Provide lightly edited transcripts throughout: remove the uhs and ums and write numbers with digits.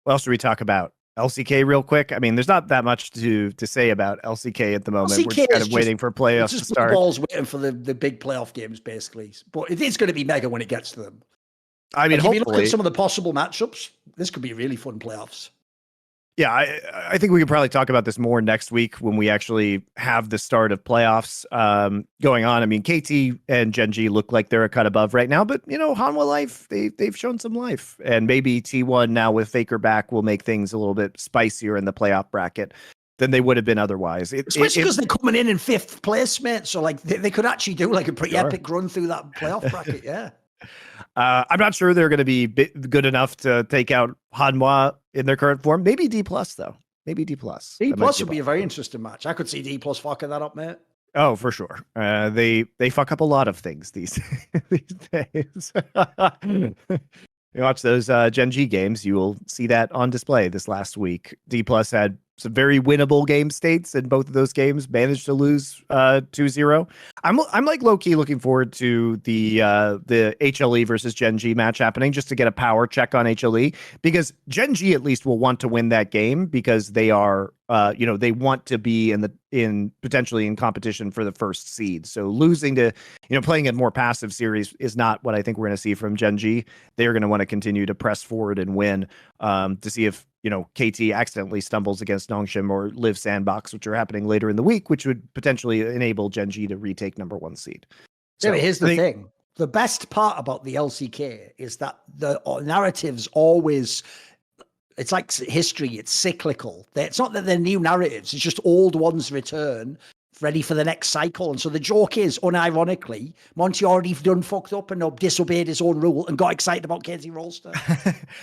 What else should we talk about? LCK real quick. I mean, there's not that much to say about LCK at the moment. LCK We're just kind of waiting for playoffs to start. Balls waiting for the big playoff games, basically. But it is going to be mega when it gets to them. I mean, like, hopefully. If you look at some of the possible matchups, this could be really fun playoffs. Yeah, I think we can probably talk about this more next week when we actually have the start of playoffs going on. I mean, KT and Gen G look like they're a cut above right now, but Hanwha Life, they've shown some life, and maybe T1 now with Faker back will make things a little bit spicier in the playoff bracket than they would have been otherwise. Especially because they're coming in 5th place, mate. So like they could actually do like a pretty epic run through that playoff bracket. Yeah. I'm not sure they're going to be good enough to take out Hanwha in their current form. Maybe D+, though. Maybe D+. D+ would be a very interesting match. I could see D+ fucking that up, mate. Oh, for sure. They fuck up a lot of things these days. You watch those Gen G games, you will see that on display this last week. D+ had some very winnable game states in both of those games, managed to lose 2-0. I'm like low-key looking forward to the HLE versus Gen G match happening, just to get a power check on HLE, because Gen G at least will want to win that game because they are they want to be potentially in competition for the first seed. So losing to, playing a more passive series is not what I think we're going to see from Gen G. They're going to want to continue to press forward and win to see if, KT accidentally stumbles against Nongshim or Live Sandbox, which are happening later in the week, which would potentially enable Gen G to retake number 1 seed. So here's the thing. The best part about the LCK is that the narratives always, it's like history, it's cyclical. It's not that they're new narratives, it's just old ones return, ready for the next cycle. And so the joke is, unironically, Monte already done fucked up and disobeyed his own rule and got excited about KT Rolster.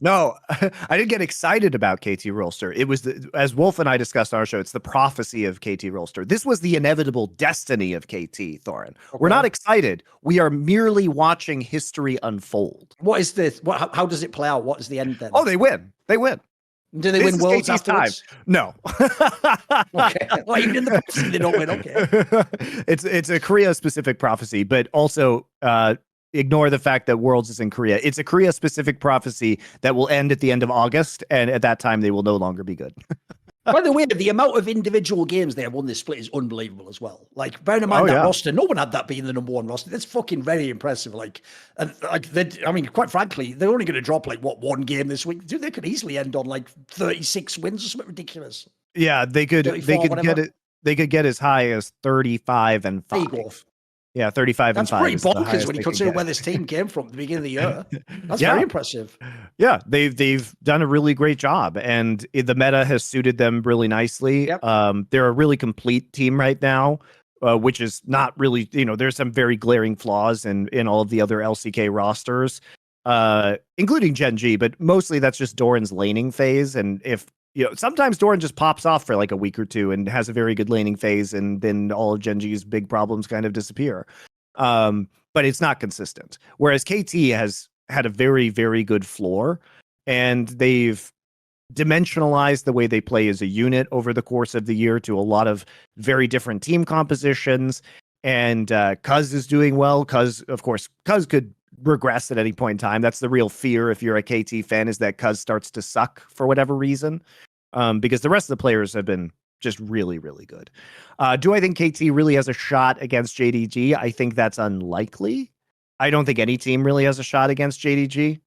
No, I didn't get excited about KT Rolster. It was, as Wolf and I discussed on our show, it's the prophecy of KT Rolster. This was the inevitable destiny of KT, Thorin. Okay. We're not excited. We are merely watching history unfold. What is this? How does it play out? What is the end then? Oh, they win. They win. Do they win worlds afterwards? No. Okay. Well, even in the prophecy, they don't win. Okay. It's a Korea-specific prophecy, but also ignore the fact that Worlds is in Korea. It's a Korea-specific prophecy that will end at the end of August, and at that time, they will no longer be good. By the way, the amount of individual games they have won this split is unbelievable as well. Like, bearing in mind that roster, no one had that being the number 1 roster. That's fucking very impressive. Quite frankly, they're only going to drop 1 game this week. Dude, they could easily end on 36 wins or something ridiculous. Yeah, they could get it. They could get as high as 35 and 5. Yeah, 35 and 5. That's pretty bonkers when you consider where this team came from at the beginning of the year. That's very impressive. Yeah, they've done a really great job, and the meta has suited them really nicely. Yep. They're a really complete team right now, which is not really, there's some very glaring flaws in all of the other LCK rosters, including Gen G, but mostly that's just Doran's laning phase. And if sometimes Thorin just pops off for a week or two and has a very good laning phase, and then all of Gen G's big problems kind of disappear. But it's not consistent. Whereas KT has had a very, very good floor, and they've dimensionalized the way they play as a unit over the course of the year to a lot of very different team compositions. And Cuz is doing well. Cuz could regress at any point in time. That's the real fear if you're a KT fan, is that Cuz starts to suck for whatever reason, because the rest of the players have been just really, really good. Do I think KT really has a shot against JDG? I think that's unlikely. I don't think any team really has a shot against JDG.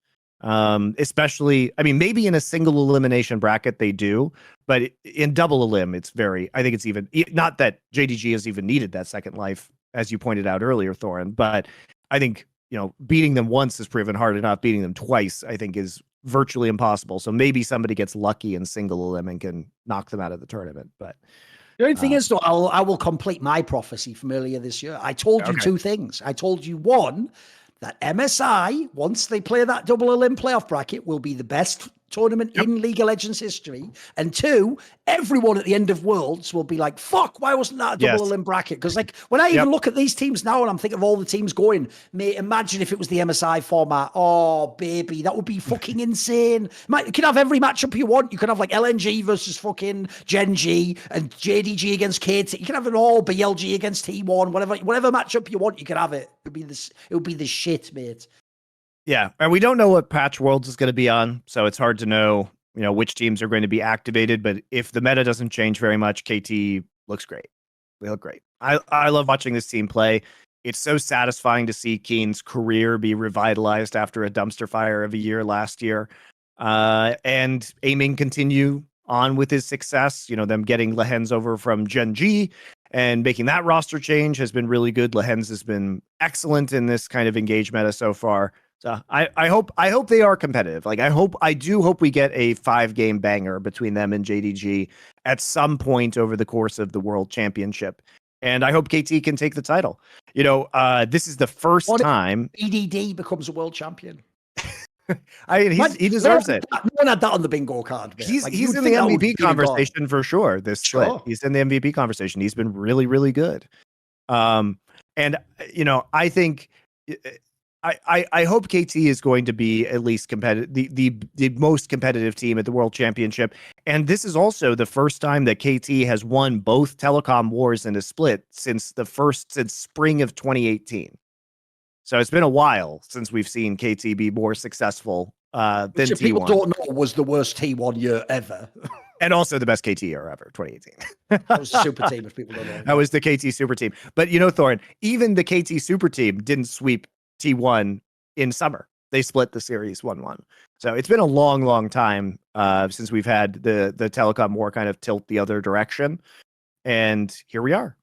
Especially, maybe in a single elimination bracket they do, but in double elim, I think it's even, not that JDG has even needed that second life, as you pointed out earlier, Thorin, but I think, beating them once is proven hard enough. Beating them twice, I think, is virtually impossible. So maybe somebody gets lucky in single elim and can knock them out of the tournament. But the only thing is, though, I will complete my prophecy from earlier this year. I told you 2 things. I told you, 1, that MSI, once they play that double elim playoff bracket, will be the best tournament in League of Legends history. And 2, everyone at the end of Worlds will be like, fuck, why wasn't that a double elim bracket? Because when I even look at these teams now and I'm thinking of all the teams going, mate, imagine if it was the MSI format. Oh, baby, that would be fucking insane. You can have every matchup you want. You can have LNG versus fucking Gen G and JDG against KT. You can have it all, BLG against T1, whatever matchup you want, you can have it. It would be the shit, mate. Yeah, and we don't know what patch Worlds is going to be on, so it's hard to know, which teams are going to be activated. But if the meta doesn't change very much, KT looks great. They look great. I love watching this team play. It's so satisfying to see Keen's career be revitalized after a dumpster fire of a year last year. And Aiming continue on with his success. Them getting Lehens over from Gen.G and making that roster change has been really good. Lehens has been excellent in this kind of engage meta so far. So I hope they are competitive. Like I do hope we get a 5-game banger between them and JDG at some point over the course of the World Championship. And I hope KT can take the title. This is the first time EDD becomes a world champion. He deserves it. No one had that on the bingo card. He's in the MVP conversation for sure. This split, he's in the MVP conversation. He's been really, really good. And I think I hope KT is going to be at least competitive, the most competitive team at the World Championship. And this is also the first time that KT has won both telecom wars in a split since spring of 2018. So it's been a while since we've seen KT be more successful than T1. People don't know was the worst T1 year ever. And also the best KT year ever, 2018. That was super team, if people don't know. That was the KT super team. But Thorin, even the KT super team didn't sweep T1 in summer. They split the series 1-1. So it's been a long, long time since we've had the telecom war kind of tilt the other direction. And here we are.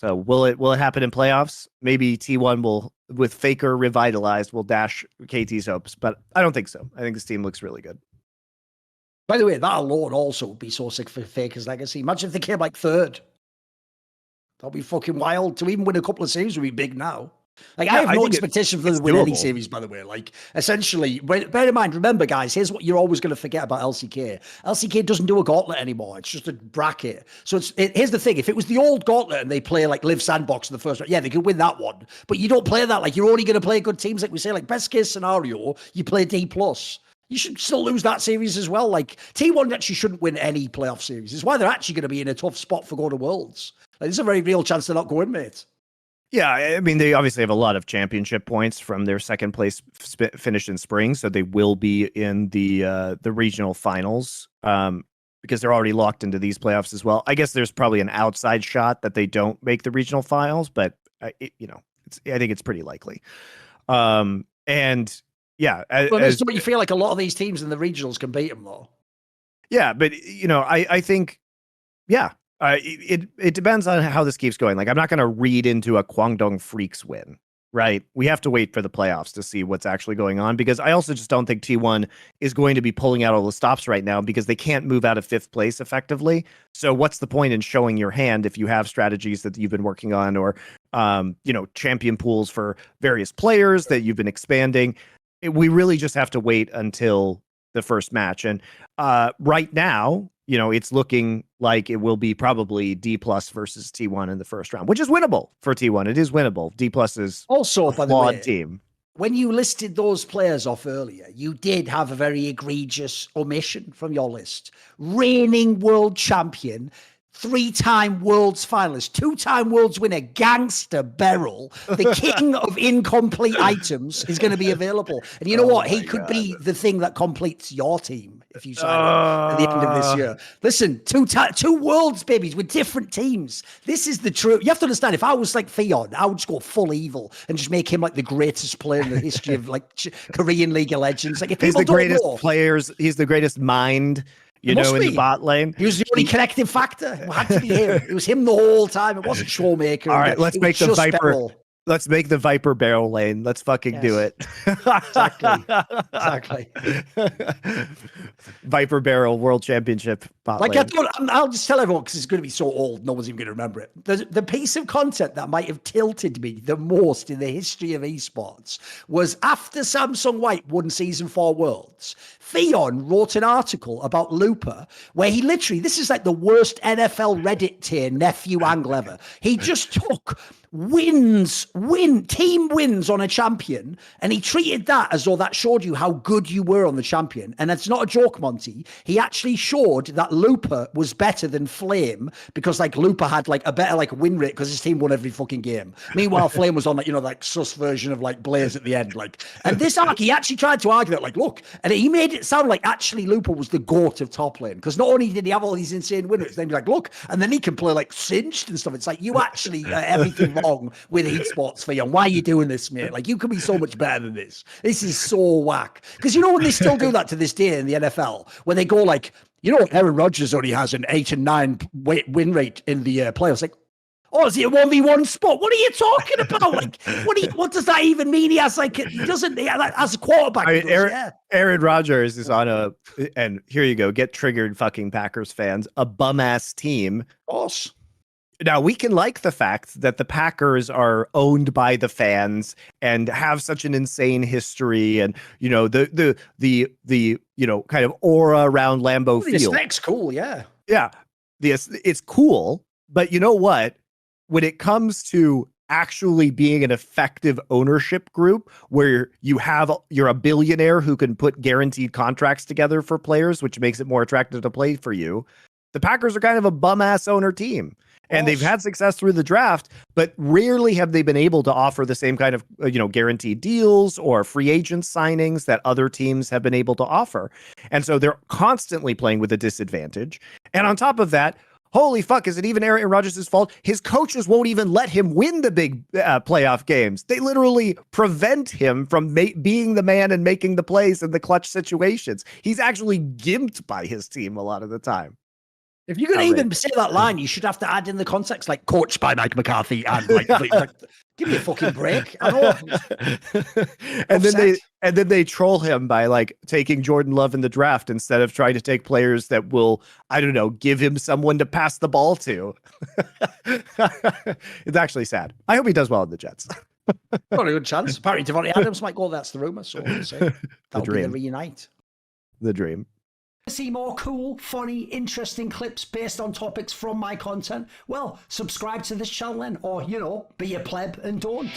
So will it happen in playoffs? Maybe T1 will, with Faker revitalized, will dash KT's hopes, but I don't think so. I think this team looks really good. By the way, that alone also would be so sick for Faker's legacy. Imagine if they came like third. That'd be fucking wild. To even win a couple of series would be big now. Like, I have no expectation for them to win any series, by the way. Like, essentially, bear in mind, remember, guys, here's what you're always going to forget about LCK. LCK doesn't do a gauntlet anymore. It's just a bracket. So here's the thing. If it was the old gauntlet and they play, like, Live Sandbox in the first round, yeah, they could win that one. But you don't play that. Like, you're only going to play good teams. Like we say, like, best case scenario, you play D+. You should still lose that series as well. Like, T1 actually shouldn't win any playoff series. It's why they're actually going to be in a tough spot for going to Worlds. Like, there's a very real chance they're not going, mate. Yeah, I mean, they obviously have a lot of championship points from their second place finish in spring, so they will be in the regional finals because they're already locked into these playoffs as well. I guess there's probably an outside shot that they don't make the regional finals, but I think it's pretty likely. And yeah, but you feel like a lot of these teams in the regionals can beat them, though. Yeah, but I think, yeah. It depends on how this keeps going. Like, I'm not going to read into a Guangdong Freaks win, right? We have to wait for the playoffs to see what's actually going on, because I also just don't think T1 is going to be pulling out all the stops right now because they can't move out of 5th place effectively. So what's the point in showing your hand if you have strategies that you've been working on, or champion pools for various players that you've been expanding? We really just have to wait until the first match. And right now, it's looking like it will be probably D+ versus T1 in the first round, which is winnable for T1. It is winnable. D+ is also a flawed team. When you listed those players off earlier, you did have a very egregious omission from your list. Reigning world champion, 3-time world's finalist, 2-time world's winner, Gangster Beryl, the king of incomplete items, is going to be available. And you know what? He could be the thing that completes your team if you sign him at the end of this year. Listen, two worlds, babies, with different teams. This is the truth. You have to understand, if I was like Theon, I would just go full evil and just make him like the greatest player in the history of like Korean League of Legends. Like, if he's the greatest players, he's the greatest mind. In the bot lane. He was the only connective factor. It had to be him. It was him the whole time. It wasn't Showmaker. All right, let's make the Viper. Beryl. Let's make the Viper Barrel lane. Let's fucking do it. Exactly. Viper Barrel World Championship bot lane. I'll just tell everyone, because it's going to be so old, no one's even going to remember it. The piece of content that might have tilted me the most in the history of esports was after Samsung White won Season 4 Worlds, Theon wrote an article about Looper where he literally, this is like the worst NFL Reddit tier nephew angle ever. He just took team wins on a champion, and he treated that as though that showed you how good you were on the champion. And it's not a joke, Monty. He actually showed that Looper was better than Flame because like Looper had like a better like win rate because his team won every fucking game. Meanwhile, Flame was on like, you know, like sus version of like Blaze at the end. Like, and this arc, he actually tried to argue that, like, look, and he made it sound like actually Looper was the GOAT of top lane because not only did he have all these insane win rates, then he's like, look, and then he can play like Singed and stuff. It's like, you actually everything wrong with esports for you. Why are you doing this, mate? Like, you can be so much better than this. This is so whack. Because you know when they still do that to this day in the NFL, when they go like, you know, Aaron Rodgers only has an 8 and 9 win rate in the playoffs. Like, oh, is he a 1v1 spot? What are you talking about? Like, what does that even mean? He has like, he doesn't, as a quarterback. I mean, Aaron Rodgers is on a, and here you go, get triggered, fucking Packers fans, a bum ass team. Of course. Now, we can like the fact that the Packers are owned by the fans and have such an insane history, and you know the you know kind of aura around Lambeau Field. The aesthetic's cool, yeah. Yeah, it's cool, but you know what? When it comes to actually being an effective ownership group where you're a billionaire who can put guaranteed contracts together for players, which makes it more attractive to play for you, the Packers are kind of a bum ass owner team. And they've had success through the draft, but rarely have they been able to offer the same kind of, you know, guaranteed deals or free agent signings that other teams have been able to offer. And so they're constantly playing with a disadvantage. And on top of that, holy fuck, is it even Aaron Rodgers' fault? His coaches won't even let him win the big playoff games. They literally prevent him from being the man and making the plays in the clutch situations. He's actually gimped by his team a lot of the time. If you're going to even say that line, you should have to add in the context, like coached by Mike McCarthy and like give me a fucking break. I know. and then they troll him by like taking Jordan Love in the draft instead of trying to take players that will, I don't know, give him someone to pass the ball to. It's actually sad. I hope he does well in the Jets. Not a good chance. Apparently, Devontae Adams might go. That's the rumor. So that'll be the reunite. The dream. See more cool, funny, interesting clips based on topics from my content? Well, subscribe to this channel then, or, you know, be a pleb and don't.